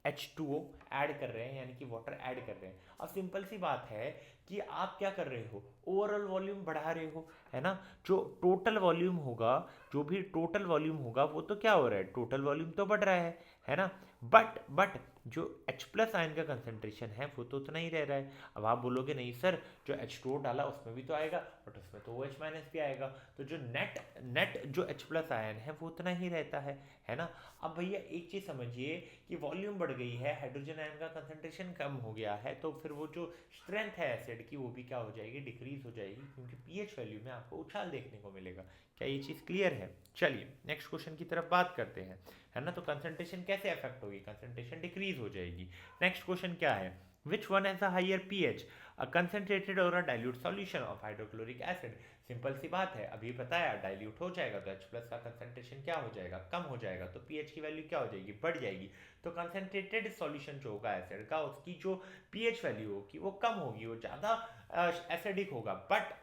H2O ऐड कर रहे हैं, यानी कि वाटर ऐड कर रहे हैं। अब सिंपल सी बात है कि आप क्या कर रहे हो, ओवरऑल वॉल्यूम बढ़ा रहे हो, है ना। जो टोटल वॉल्यूम होगा, जो भी टोटल वॉल्यूम होगा, वो तो क्या हो रहा है, टोटल वॉल्यूम तो बढ़ रहा है ना। बट जो H+ आयन का कंसेंट्रेशन है वो तो उतना ही रह रहा है। अब आप बोलोगे नहीं सर, जो H2O डाला उसमें भी तो आएगा, बट उसमें तो OH- भी आएगा, तो जो नेट जो H+ आयन है वो उतना ही रहता है ना। अब भैया एक चीज़ समझिए कि वॉल्यूम बढ़ गई है, हाइड्रोजन आयन का कंसंट्रेशन कम हो गया है, तो फिर वो जो स्ट्रेंथ है एसिड की वो भी क्या हो जाएगी, डिक्रीज हो जाएगी, क्योंकि pH वैल्यू में आपको उछाल देखने को मिलेगा। क्या ये चीज़ क्लियर है? चलिए नेक्स्ट क्वेश्चन की तरफ बात करते हैं, है ना। तो कंसंट्रेशन कैसे अफेक्ट होगी, कंसंट्रेशन डिक्रीज हो जाएगी। नेक्स्ट क्वेश्चन क्या है, which one has a higher pH, a concentrated or a dilute solution of hydrochloric acid। Simple सी बात है, अभी बताया डाइल्यूट हो जाएगा तो H+ का कंसंट्रेशन क्या हो जाएगा, कम हो जाएगा, तो pH की वैल्यू क्या हो जाएगी, बढ़ जाएगी। तो कंसंट्रेटेड सॉल्यूशन जो होगा एसिड का, उसकी जो pH वैल्यू होगी वो कम होगी, वो ज़्यादा एसिडिक होगा। बट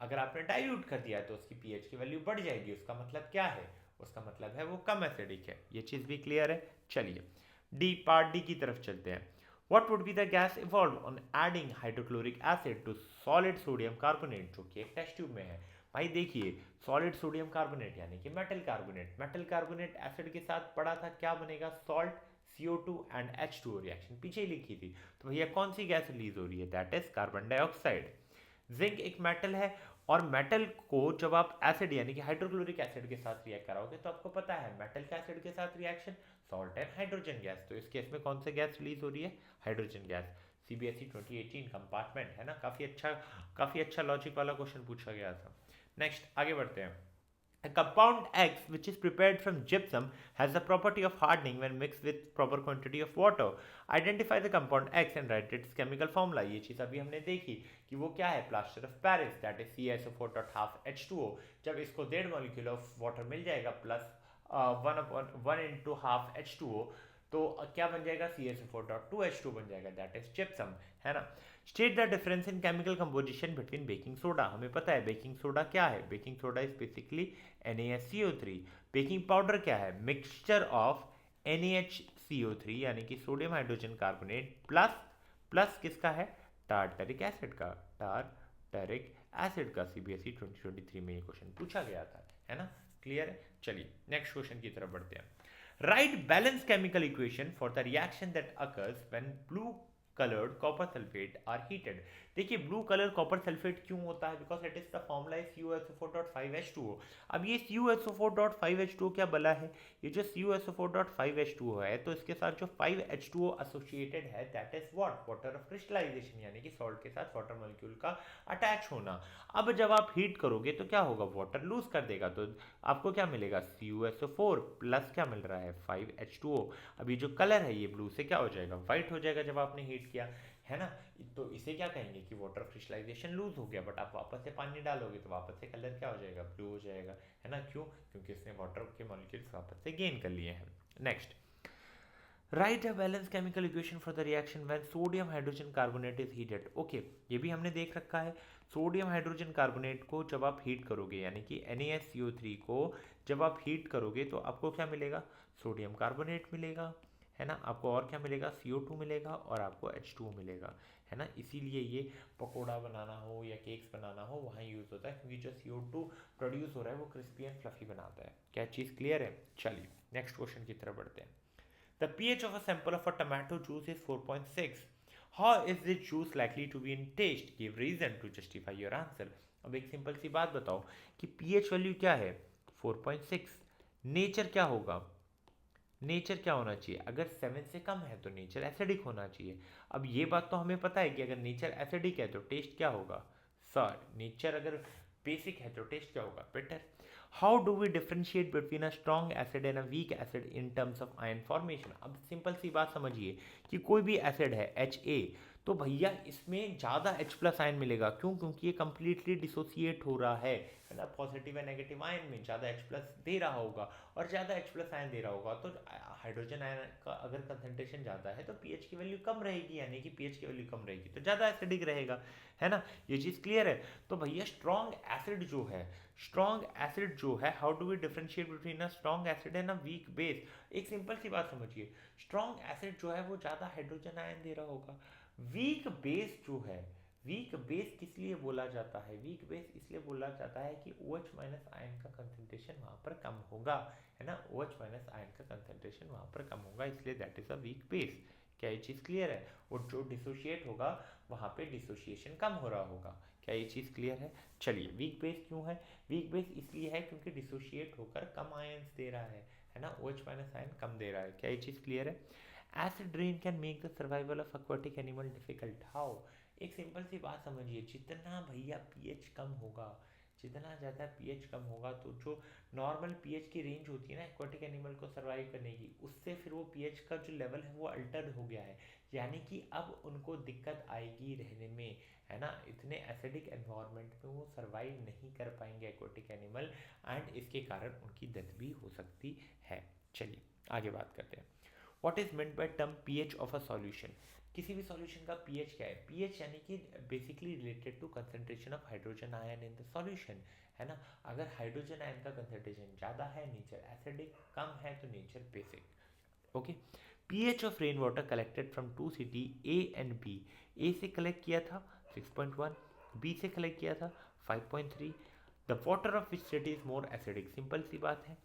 अगर आपने डाइल्यूट कर दिया तो उसकी pH की वैल्यू बढ़ जाएगी। उसका मतलब क्या है, उसका मतलब है वो कम एसिडिक है। ये चीज़ भी क्लियर है। चलिए पार्ट डी की तरफ चलते हैं। What would be the gas evolved on adding hydrochloric acid to solid sodium carbonate, जो कि एक टेस्ट ट्यूब में है। भाई देखिए, सॉलिड सोडियम कार्बोनेट यानी कि मेटल कार्बोनेट एसिड के साथ पड़ा था, क्या बनेगा, salt, CO2 and H2O। Reaction पीछे ही लिखी थी। तो भैया कौन सी गैस रिलीज हो रही है, that is carbon dioxide. Zinc एक मेटल है, और मेटल को जब आप एसिड यानी कि हाइड्रोक्लोरिक एसिड के साथ रिएक्ट कराओगे तो आपको पता है मेटल के एसिड के साथ reaction, salt and hydrogen gas. तो इस केस में कौन सी गैस रिलीज हो रही है, हाइड्रोजन गैस। CBSE 2018 कंपार्टमेंट, है ना। काफ़ी अच्छा लॉजिक वाला क्वेश्चन पूछा गया था। नेक्स्ट आगे बढ़ते हैं। A compound X which is prepared from gypsum has the property of hardening when mixed with proper quantity of water. Identify the compound X and write its chemical formula। ये चीज़ अभी हमने देखी कि वो क्या है, plaster of Paris, that is CaSO4.12H2O। जब इसको 1.5 मॉलिक्यूल ऑफ वाटर मिल जाएगा प्लस 1/2 H2O, तो क्या बन जाएगा, CaSO4.2H2 बन जाएगा, दैट इज जिप्सम, है ना। State the difference in chemical composition between baking soda. हमें पता है बेकिंग सोडा क्या है, baking soda is basically NaSCO3। Baking powder क्या है, मिक्सचर ऑफ NaHCO3 यानी कि सोडियम हाइड्रोजन कार्बोनेट प्लस किसका है, टार्टरिक एसिड का, टार्टरिक एसिड का। CBSE 2023 में ये क्वेश्चन पूछा गया था, है ना। क्लियर है। चलिए नेक्स्ट क्वेश्चन की तरफ बढ़ते हैं। Write balanced chemical equation for the reaction that occurs when blue colored copper sulfate are heated. देखिए ब्लू कलर कॉपर सल्फेट क्यों होता है? Because it is the formula is CuSO4.5H2O। अब ये CuSO4.5H2O क्या बला है? ये जो CuSO4.5H2O है तो इसके साथ जो 5H2O एसोसिएटेड है that is what? Water of crystallisation, यानी कि सॉल्ट के साथ वाटर मॉलिक्यूल का अटैच होना। अब जब आप हीट करोगे तो क्या होगा? वाटर लूज कर देगा, तो आपको क्या मिलेगा? CuSO4 प्लस क्या मिल रहा है? 5H2O। अब ये जो कलर है ये ब्लू से क्या हो जाएगा? व्हाइट हो जाएगा जब आपने हीट किया, है ना? तो इसे क्या कहेंगे कि वाटर क्रिस्टलाइजेशन लूज हो गया, बट आप वापस से पानी डालोगे तो वापस से कलर क्या हो जाएगा? ब्लू हो जाएगा, है ना? क्यों? क्योंकि इसने वाटर के मॉलिक्यूल्स वापस से गेन कर लिए हैं। Next, right a balance chemical equation for the reaction when sodium hydrogen carbonate is heated. Okay, ये भी हमने देख रखा है। सोडियम हाइड्रोजन कार्बोनेट को जब आप हीट करोगे, यानी कि NaSCO3 को जब आप हीट करोगे तो आपको क्या मिलेगा? सोडियम कार्बोनेट मिलेगा, है ना? आपको और क्या मिलेगा? CO2 मिलेगा और आपको H2O मिलेगा, है ना? इसीलिए ये पकोड़ा बनाना हो या केक्स बनाना हो वहाँ यूज़ होता है, क्योंकि जो CO2 प्रोड्यूस हो रहा है वो क्रिस्पी एंड फ्लफी बनाता है। क्या चीज़ क्लियर है? चलिए नेक्स्ट क्वेश्चन की तरफ बढ़ते हैं। The pH of a sample of a tomato juice is 4.6. How is this juice likely to be in taste? Give reason to justify your answer. अब एक सिंपल सी बात बताओ कि pH वैल्यू क्या है? 4.6। नेचर क्या होगा? नेचर क्या होना चाहिए? अगर 7 से कम है तो नेचर एसिडिक होना चाहिए। अब ये बात तो हमें पता है कि अगर नेचर एसिडिक है तो टेस्ट क्या होगा? सर, नेचर अगर बेसिक है तो टेस्ट क्या होगा? Better. How do we differentiate between a strong acid and a weak acid in terms of ion formation? अब सिंपल सी बात समझिए कि कोई भी एसिड है Ha, तो भैया इसमें ज़्यादा H प्लस आयन मिलेगा। क्यों? क्योंकि ये कंप्लीटली डिसोसिएट हो रहा है ना? पॉजिटिव एंड नेगेटिव आयन में ज़्यादा H प्लस दे रहा होगा और ज़्यादा H प्लस आयन दे रहा होगा, तो हाइड्रोजन आयन का अगर कंसंट्रेशन ज़्यादा है तो pH की वैल्यू कम रहेगी, यानी कि pH की वैल्यू कम रहेगी तो ज़्यादा एसिडिक रहेगा, है ना? ये चीज़ क्लियर है? तो भैया स्ट्रॉन्ग एसिड जो है how do we differentiate between a strong acid and a weak base? एक सिंपल सी बात समझिए, स्ट्रॉन्ग एसिड जो है वो ज़्यादा हाइड्रोजन आयन दे रहा होगा। वीक बेस जो है, वीक बेस किस लिए बोला जाता है? वीक बेस इसलिए बोला जाता है कि OH माइनस आयन का कंसंट्रेशन वहाँ पर कम होगा, है ना? OH माइनस आयन का कंसंट्रेशन वहाँ पर कम होगा, इसलिए that is a weak base. क्या ये चीज़ क्लियर है? और जो डिसोशिएट होगा वहाँ पे डिसोशिएशन कम हो रहा होगा। क्या ये चीज़ क्लियर है? चलिए, वीक बेस क्यों है? वीक बेस इसलिए है क्योंकि डिसोशिएट होकर कम आयंस दे रहा है ना? OH माइनस आयन कम दे रहा है। क्या ये चीज़ क्लियर है? Acid rain can make the survival of aquatic animal difficult. How? एक सिंपल सी बात समझिए, जितना भैया pH कम होगा, जितना ज़्यादा pH कम होगा तो जो नॉर्मल pH की रेंज होती है ना एक्वाटिक एनिमल को सर्वाइव करने की, उससे फिर वो pH का जो लेवल है वो अल्टर्ड हो गया है, यानी कि अब उनको दिक्कत आएगी रहने में, है ना? इतने एसिडिक एनवायरनमेंट में वो सर्वाइव नहीं कर पाएंगे एक्वाटिक एनिमल, एंड इसके कारण उनकी डेथ भी हो सकती है। चलिए आगे बात करते हैं। What is meant by term pH of a solution? किसी भी सॉल्यूशन का pH क्या है? pH यानी कि basically related to concentration of hydrogen ion in the solution, है ना? अगर हाइड्रोजन आयन का कंसंट्रेशन ज़्यादा है नेचर एसिडिक, कम है तो nature basic. Okay. pH of rain water collected from two city A and B। A से कलेक्ट किया था 6.1, B से कलेक्ट किया था 5.3। The water of which city is more acidic? Simple सी बात है,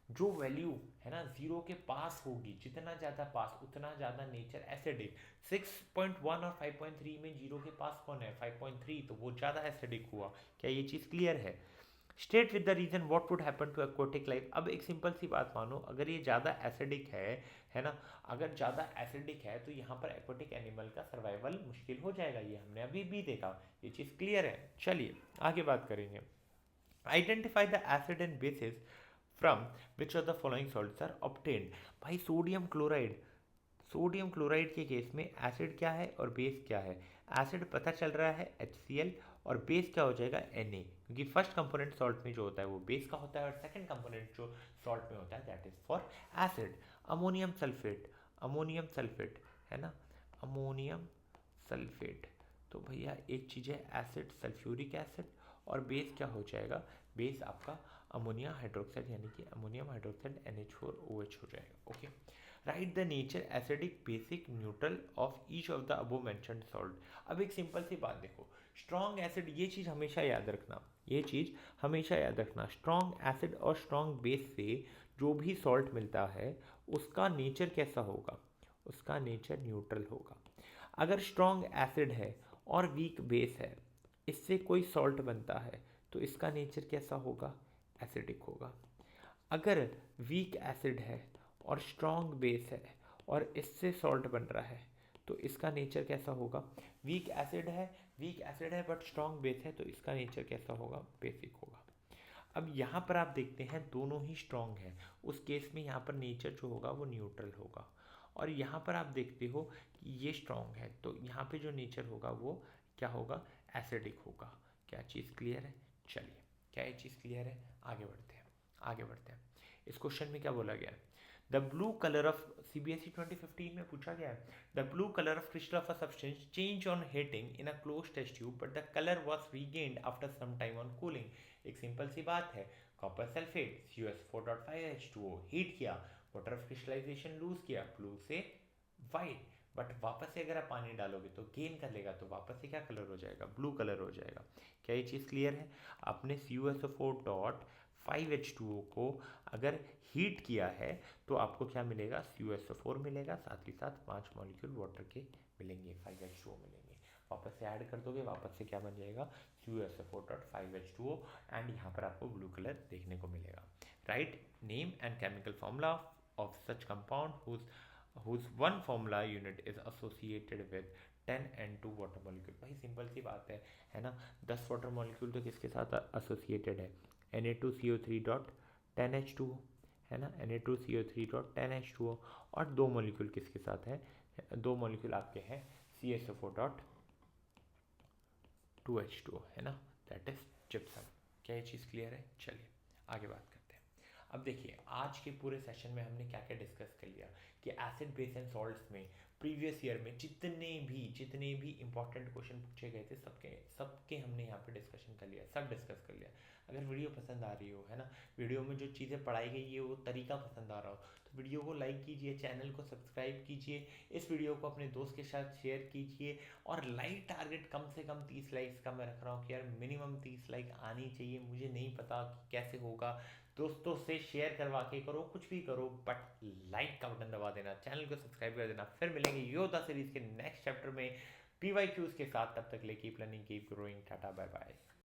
जो वैल्यू है ना जीरो के पास होगी, जितना ज़्यादा पास उतना ज़्यादा नेचर एसिडिक। 6.1 और 5.3 में जीरो के पास कौन है? 5.3, तो वो ज़्यादा एसिडिक हुआ। क्या ये चीज़ क्लियर है? State with the reason what would happen to aquatic life. अब एक सिंपल सी बात मानो, अगर ये ज़्यादा एसिडिक है ना? अगर ज़्यादा एसिडिक है तो यहाँ पर एक्वाटिक एनिमल का सर्वाइवल मुश्किल हो जाएगा, ये हमने अभी भी देखा। ये चीज़ क्लियर है? चलिए आगे बात करेंगे। Identify the acid and bases from which of the following salts are obtained. भाई सोडियम क्लोराइड के केस में एसिड क्या है और बेस क्या है? एसिड पता चल रहा है HCl, और बेस क्या हो जाएगा? Na, क्योंकि फर्स्ट कंपोनेंट सॉल्ट में जो होता है वो बेस का होता है और सेकंड कंपोनेंट जो सॉल्ट में होता है that is for acid. Ammonium sulphate, है ना? अमोनियम सल्फेट, तो भैया एक चीज़ है एसिड सल्फ्यूरिक एसिड, और बेस क्या हो जाएगा? बेस आपका अमोनिया हाइड्रोक्साइड, यानी कि अमोनियम हाइड्रोक्साइड NH4OH हो जाएगा। Okay. Right the nature acidic basic neutral of each of the above mentioned salt. अब एक सिंपल सी बात देखो, स्ट्रॉन्ग एसिड, ये चीज़ हमेशा याद रखना, स्ट्रॉन्ग एसिड और स्ट्रॉन्ग बेस से जो भी सॉल्ट मिलता है उसका नेचर कैसा होगा? उसका नेचर न्यूट्रल होगा। अगर स्ट्रॉन्ग एसिड है और वीक बेस है, इससे कोई सॉल्ट बनता है तो इसका नेचर कैसा होगा? एसिडिक होगा। अगर वीक एसिड है और स्ट्रॉन्ग बेस है और इससे सॉल्ट बन रहा है तो इसका नेचर कैसा होगा? वीक एसिड है बट स्ट्रॉन्ग बेस है तो इसका नेचर कैसा होगा? बेसिक होगा। अब यहाँ पर आप देखते हैं दोनों ही स्ट्रॉन्ग है, उस केस में यहाँ पर नेचर जो होगा वो न्यूट्रल होगा। और यहाँ पर आप देखते हो कि ये स्ट्रॉन्ग है तो यहाँ पे जो नेचर होगा वो क्या होगा? एसिडिक होगा। क्या चीज़ क्लियर है? चलिए, क्या ये चीज़ क्लियर है? आगे बढ़ते हैं, आगे बढ़ते हैं। इस क्वेश्चन में क्या बोला गया है? The blue colour of CBSE 2015 में पूछा गया है, the blue colour of crystal of a substance change on heating in a close test tube but the colour was regained after some time on cooling. एक simple सी बात है, copper sulphate CuS4.5H2O heat किया, water of crystallisation lose किया blue से white, but वापस से अगर आप पानी डालोगे तो गेन कर लेगा तो वापस से क्या कलर हो जाएगा? ब्लू कलर हो जाएगा। क्या ये चीज़ क्लियर है? आपने CuSO4.5H2O को अगर हीट किया है तो आपको क्या मिलेगा? CuSO4 मिलेगा, साथ ही साथ 5 मॉलिक्यूल वाटर के मिलेंगे, 5H2O मिलेंगे। वापस से ऐड कर दोगे, वापस से क्या बन जाएगा? CuSO4.5H2O एंड यहाँ पर आपको ब्लू कलर देखने को मिलेगा। Write name and chemical formula of such compound whose one formula unit is associated with 10 N2 water molecule. भाई सिंपल सी बात है ना? 10 वाटर मॉलिक्यूल तो किसके साथ एसोसिएटेड है? Na2CO3.10H2O है ना, Na2CO3.10H2O। और दो मॉलिक्यूल किसके साथ है? दो मॉलिक्यूल आपके हैं CSO4.2H2O है ना, दैट इज जिप्सम। क्या ये चीज़ क्लियर है? चलिए आगे बात करते हैं। अब देखिए आज के पूरे सेशन में हमने क्या क्या डिस्कस कर लिया कि एसिड बेस एंड सॉल्ट्स में प्रीवियस ईयर में जितने भी इंपॉर्टेंट क्वेश्चन पूछे गए थे सबके हमने यहाँ पे डिस्कशन कर लिया, सब डिस्कस कर लिया। अगर वीडियो पसंद आ रही हो है ना, वीडियो में जो चीज़ें पढ़ाई गई है वो तरीका पसंद आ रहा हो तो वीडियो को लाइक कीजिए, चैनल को सब्सक्राइब कीजिए, इस वीडियो को अपने दोस्त के साथ शेयर कीजिए। और लाइक टारगेट कम से कम 30 लाइक्स का मैं रख रहा हूँ कि यार मिनिमम 30 लाइक आनी चाहिए। मुझे नहीं पता कि कैसे होगा, दोस्तों से शेयर करवा के करो, कुछ भी करो, बट लाइक का बटन दबा देना, चैनल को सब्सक्राइब कर देना। फिर मिलेंगे योद्धा सीरीज के नेक्स्ट चैप्टर में PYQs के साथ। तब तक ले keep learning, keep growing, tata bye bye.